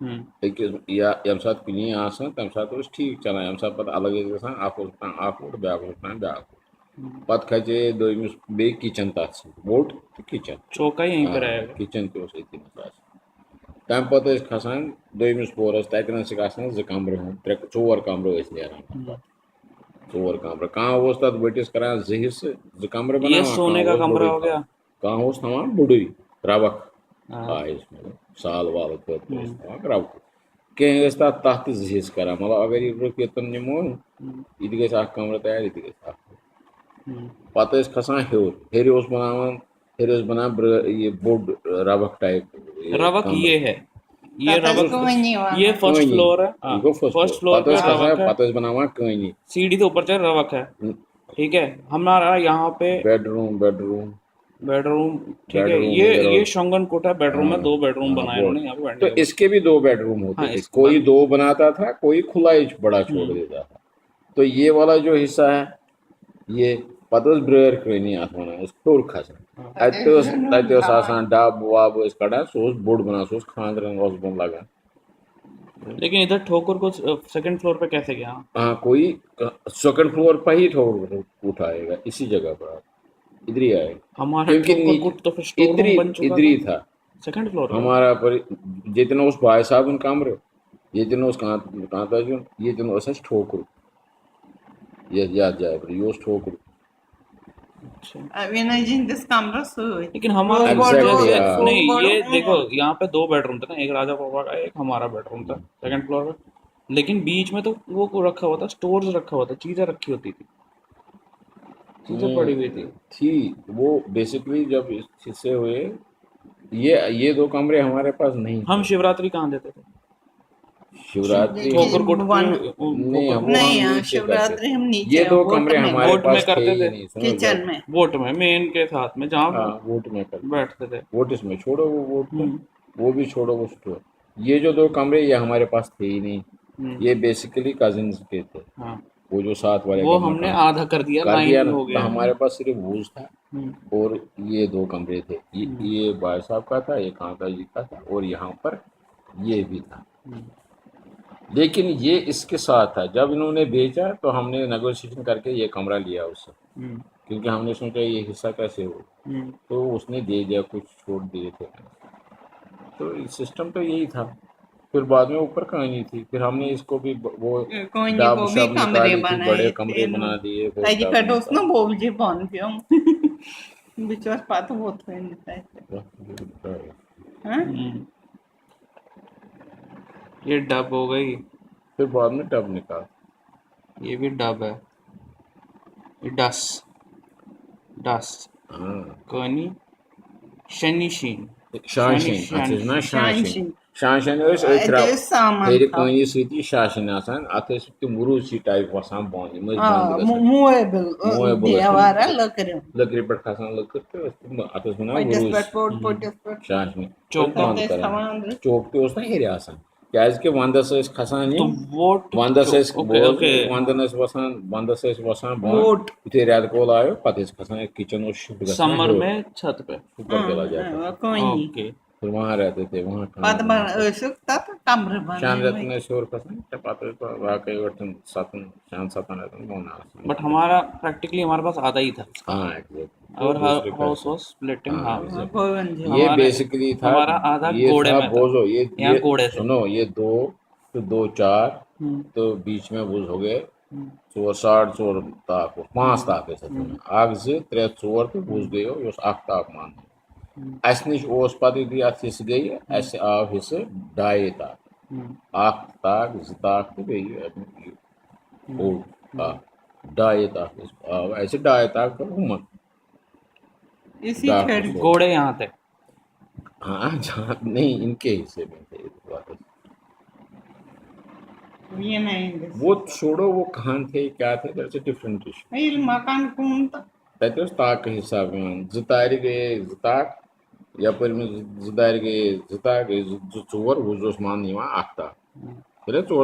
ہوں أکِس یا ییٚمہِ ساتہٕ کُنی آسان تَمہِ ساتہٕ اوس ٹھیٖک چلان، ییٚمہِ ساتہٕ پَتہٕ الگ ٲسۍ گژھان اکھ اوس وٕٹھان اکھ ووٹ بیٛاکھ اوس وٕٹھان بیٛاکھ ووٹ، پَتہٕ کھژے دوٚیمِس بیٚیہِ کِچن تَتھ سۭتۍ بوٚڑ تہٕ کِچن، چوکا یہیں پہ رہے گا۔ کِچن تہِ اوس أتی نَس آسان، تَمہِ پَتہٕ ٲسۍ کھسان دوٚیمِس پورس، تَتٮ۪ن ٲسِکھ آسان زٕ کمرٕ ہن ژور کمرٕ ٲسۍ نیران پَتہٕ، ژور کمرٕ، کانٛہہ اوس تَتھ ؤٹِس کران زٕ حِصہٕ، زٕ کمرٕ یہ بناوان، سونے کانٛہہ کا اوس کمرہ بوٚڑُے ہو گیا۔ تھاوان، کانٛہہ اوس تھاوان بوٚڑُے ربق ہاں آیس منٛز سال والہٕ خٲطرٕ ٲسۍ تھاوان ربقہٕ، کینٛہہ ٲسۍ تَتھ تہِ زٕ حِصہٕ کران، مطلب اگر یہِ رُک یوٚتن نِمو یہِ تہِ گژھِ اکھ کمرٕ تیار، یہِ تہِ گژھِ اکھ، پتہٕ ٲسۍ کھسان ہیوٚر، ہیٚرِ اوس بناوان، ہیٚرِ اوس بناوان یہِ بوٚڑ ربق ٹایپ ربق کمرٕ، یہ ہے، یہ ربق یہ فرسٹ کٲنی فلور ہے، یہِ گوٚو فٔسٹ فرسٹ فلور، فلور پتہٕ پہ ٲسۍ ربق کھسان ہے، پتہٕ ٲسۍ بناوان کٲنی، سیڑھی سے اوپر چڑھ ربق ہے، ٹھیک ہے۔ ہمارا یہاں پہ بیڈ روم بیڈ روم، ٹھیک ہے، یہ شونگن کوٹا بیڈ روم ہے، دو بیڈ روم بنائے انہوں نے یہاں پہ تو بیٹھنے کے اس کے بھی دو بیڈ روم لیے۔ ہوتے ہاں تھے، اس کوئی دو بناتا تھا، کوئی کھلا ہی بڑا چھوڑ دیتا تھا، تو یہ والا جو حصہ ہے یہ پتہٕ ٲس برٲر کھٲنی اتھ ونان ٲسۍ ہیوٚر کھسان، تتہِ ٲس آسان ڈب وب ٲسۍ کڑان، سُہ اوس بوٚڑ بنان، سُہ اوس خاندرن اوس بۄن لگان، لیکن ادھر ٹھوکر کو سیکنڈ فلور پہ کیسے گیا؟ ہاں کوئی سیکنڈ فلور پہ ہی ٹھوکر اٹھائے گا، اسی جگہ پر آپ ادھر ہی آئے گا، ہمارا کیونکہ ٹھوکر کوٹ تو پھر اسٹور روم بن چکا ادھر ہی تھا تھا سیکنڈ فلور پہ۔ ہمارا پر ییٚتٮ۪ن اوس بھاے صاحبُن کمرٕ، ییٚتٮ۪ن اوس کانتا جیُن، ییٚتٮ۪ن اوس اَسہِ ٹھوکُر، یتھ جایہِ پٮ۪ٹھ یہِ اوس ٹھوکُر، لیکن ہمارا جیسے نہیں، یہ دیکھو یہاں پہ دو بیڈ روم تھے نا، ایک راجا پاپا کا، ایک ہمارا بیڈ روم تھا سیکنڈ فلور پہ، لیکن بیچ میں تو وہ رکھا ہوا تھا، اسٹورز رکھا ہوا تھا، چیزیں رکھی ہوتی تھی، چیزیں پڑی ہوئی تھی وہ بیسکلی جب حصے ہوئے، یہ دو کمرے ہمارے پاس نہیں ہم تھے، شیوراتری کہاں دیتے تھے؟ شیوراتری ٹھوکر کوٹ نہیں، وہ ہم نیچے کرتے تھے، یہ دو کمرے ہمارے ووٹ میں پاس تھے کرتے ہی تھے، نہیں، سمجھ ووٹ میں مین کے ساتھ میں جہاں ہاں ووٹ میں کرتے، بیٹھتے تھے۔ ووٹ اس میں چھوڑو، وہ ووٹ کا وہ بھی چھوڑو، وہ اسٹور، یہ جو دو کمرے یہ ہمارے پاس تھے ہی نہیں، یہ بیسیکلی کزنس کے تھے، ہاں وہ جو ساتھ والے وہ کا ہم نے مکان آدھا کر دیا، کر دیا لائن نا، ہو گیا۔ ہمارے پاس صرف ووز تھا اور یہ دو کمرے تھے، یہ بھائی صاحب کا تھا، یہ کانتا جی کا تھا، اور یہاں پر یہ بھی تھا، لیکن یہ اس کے ساتھ تھا، جب انہوں نے بیچا تو ہم نے نیگوشیشن کر کے یہ کمرہ لیا اس سے، کیونکہ ہم نے سوچا یہ حصہ کیسے ہو، تو اس نے دے دیا، کچھ چھوڑ دیے تھے، تو سسٹم تو یہی تھا، پھر بعد میں اوپر کہانی تھی، پھر ہم نے اس کو بھی وہ ڈب شب نکالی تھی، بڑے کمرے بنا دیے، یہ ڈب ہو گئی، پھر بعد میں ٹب نکال، یہ بھی ڈب ہے، یہ ڈس کانی شنی شین شاشن، اتھ ٲسۍ وَنان شاشن، شاشن ٲسۍ أتھۍ ہیٚرِ کٲنی سۭتی شاشن آسان، اتھ ٲسۍ تِم روٗسی ٹایپ وَسان بۄن، یِم ٲسۍ بنٛد گژھان، مویبل لٔکرِ پٮ۪ٹھ کھسان لٔکٕر تہٕ اتھ ٲسۍ وَنان وروٗسی شاشنہِ، بنٛد کران، چوک تہِ اوس نا ہیٚرِ آسان، کیازِ کہِ ونٛدس ٲسۍ کھسان یِم، ونٛدس ٲسۍ وسان بۄن، یُتھُے رٮ۪تہٕ کول آیو پتہٕ ٲسۍ کھسان، کچن اوس شفٹ گژھان سمر میں چھت پہ، اوپر چلا جاتا تھا، پھر وہاں رہتے تھے، وہاں شیٚن رٮ۪تن ٲسۍ ہیوٚر کھسان، پتہٕ ٲسۍ باقٕے ٲٹھن ستن شیٚن ستن رٮ۪تن بۄن آسان، بٹ ہمارا پریکٹیکلی ہمارے پاس آدھا ہی تھا، ہاں اور house was split in half، یہ بیسکلی تھا، ہمارا آدھا یہ گھوڑے تھا میں تھا، بوزو، یہاں گھوڑے تھے، سنو، یہ دو تو دو چار، تو بیچ میں وُز ہو گئے ژور ساڑ ژور تاک، پانٛژھ تاک ٲسۍ اتھ وَنان، اکھ زٕ ترٛےٚ ژور تہٕ وُز گٔیو، یہِ اوس اکھ تاک ماننہٕ، اسہِ نِش اوس پتہٕ یُتھُے اتھ حصہٕ گٔیہِ، اسہِ آو حصہٕ ڈایے تاک، اکھ تاک زٕ تاک تہٕ بیٚیہِ امیُک یہِ بوٚڑ اکھ ڈایے تاک آو اسہِ، ڈاے تاک تہٕ ہُمن گھوڑے یہاں تھے، ہاں جہاں نہیں ان کے حصے میں تھے، وہ چھوڑو وہ کہاں تھے کیا تھے، دیٹس اے ڈفرنٹ ایشو، تتہِ اوس تاکہٕ حساب یِوان، زٕ تارِ گٔیے زٕ تاک، یپٲرۍ مےٚ زٕ دارِ گٔیے زٕ تاک، گٔیے زٕ ژور، وُز اوس ماننہٕ یِوان اکھ تاک، گٔے ژور